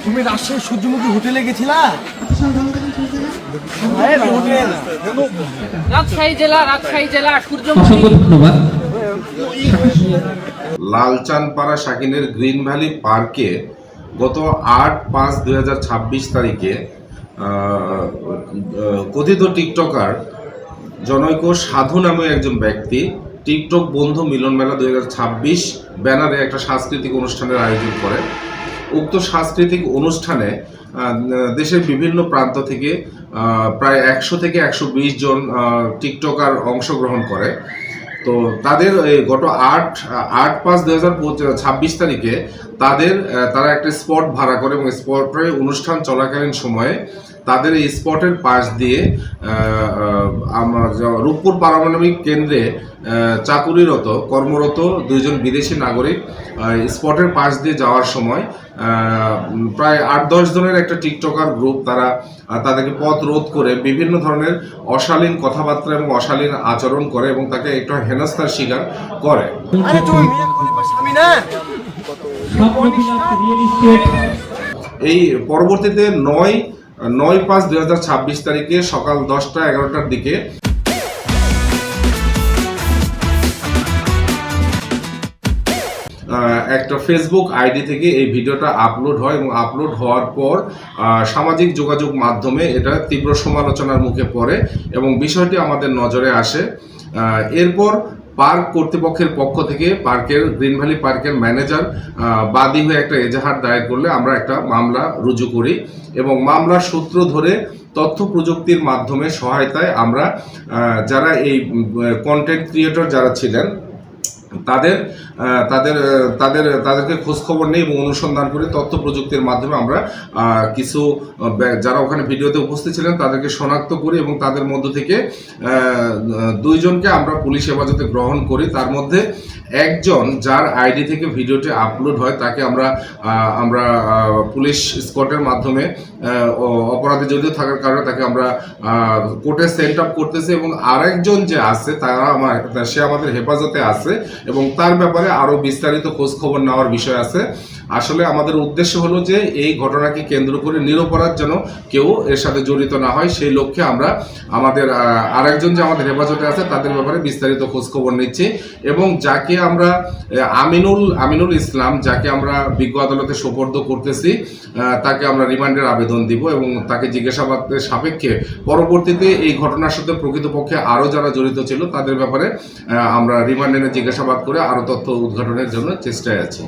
তুমি রাজশাহী সূর্যমুখী হোটেলে গেছিলা? রাজশাহী জেলা সূর্যমুখী। ধন্যবাদ। লালচানপাড়া শাকিনের গ্রিন ভ্যালি পার্কে গত 8/5/2026 তারিখে কথিত টিকটকার জনৈক সাধু নামে একজন ব্যক্তি টিকটক বন্ধু মিলন মেলা 2026 ব্যানারে একটা সাংস্কৃতিক অনুষ্ঠানের আয়োজন করে। উক্ত সাংস্কৃতিক অনুষ্ঠানে দেশের বিভিন্ন প্রান্ত থেকে প্রায় 100 থেকে 120 জন টিকটকার অংশগ্রহণ করে। তো তাদের গত 8/5/2026 তারিখে তারা একটা স্পট ভাড়া করে এবং স্পটের অনুষ্ঠান চলাকালীন সময়ে তাদের এই স্পটের পাশ দিয়ে রূপপুর পারমাণবিক কেন্দ্রে কর্মরত দুইজন বিদেশি নাগরিক স্পটের পাশ দিয়ে যাওয়ার সময় প্রায় 8-10 জনের একটা টিকটকার গ্রুপ তাদেরকে পথ রোধ করে বিভিন্ন ধরনের অশালীন কথাবার্তা এবং অশালীন আচরণ করে এবং তাকে একটু হেনস্থার শিকার করে। এই পরবর্তীতে 9/5/2026 তারিখে সকাল 10টা-11টার দিকে একটা ফেসবুক আইডি থেকে এই ভিডিওটা আপলোড হয় এবং আপলোড হওয়ার পর সামাজিক যোগাযোগ মাধ্যমে এটা তীব্র সমালোচনার মুখে পড়ে এবং বিষয়টি আমাদের নজরে আসে। এরপর পার্ক কর্তৃপক্ষের পক্ষ থেকে গ্রিন ভ্যালি পার্কের ম্যানেজার বাদী হয়ে একটা এজাহার দায়ের করলে আমরা একটা মামলা রুজু করি এবং মামলার সূত্র ধরে তথ্য প্রযুক্তির মাধ্যমে সহায়তায় আমরা যারা এই কন্টেন্ট ক্রিয়েটর যারা ছিলেন তাদেরকে খোঁজখবর নেই এবং অনুসন্ধান করে তথ্য প্রযুক্তির মাধ্যমে আমরা কিছু যারা ওখানে ভিডিওতে উপস্থিত ছিলেন তাদেরকে শনাক্ত করি এবং তাদের মধ্য থেকে 2 জনকে আমরা পুলিশ হেফাজতে গ্রহণ করি। তার মধ্যে একজন যার আইডি থেকে ভিডিওটি আপলোড হয় তাকে আমরা পুলিশ স্কটের মাধ্যমে অপরাধে জড়িত থাকার কারণে তাকে আমরা কোর্টে সেন্ট আপ করতেছি এবং আরেকজন যে আছে সে আমাদের হেফাজতে আছে এবং তার ব্যাপারে আরো বিস্তারিত খোঁজ খবর নেওয়ার বিষয় আছে। আসলে আমাদের উদ্দেশ্য হলো যে এই ঘটনাকে কেন্দ্র করে নিরপরাধ যেন কেউ এর সাথে জড়িত না হয়, সেই লক্ষ্যে আমরা আমাদের আরেকজন যে আমাদের হেফাজতে আছে তাদের ব্যাপারে বিস্তারিত খোঁজ খবর নিচ্ছি এবং যাকে আমরা আমিনুল ইসলাম যাকে আমরা বিজ্ঞ আদালতে সোপর্দ করতেছি তাকে আমরা রিমান্ডের আবেদন দিব এবং তাকে জিজ্ঞাসাবাদের সাপেক্ষে পরবর্তীতে এই ঘটনার সাথে প্রকৃতপক্ষে আরও যারা জড়িত ছিল তাদের ব্যাপারে আমরা রিমান্ডে জিজ্ঞাসাবাদ করে আরও তথ্য উদ্ঘাটনের জন্য চেষ্টায় আছি।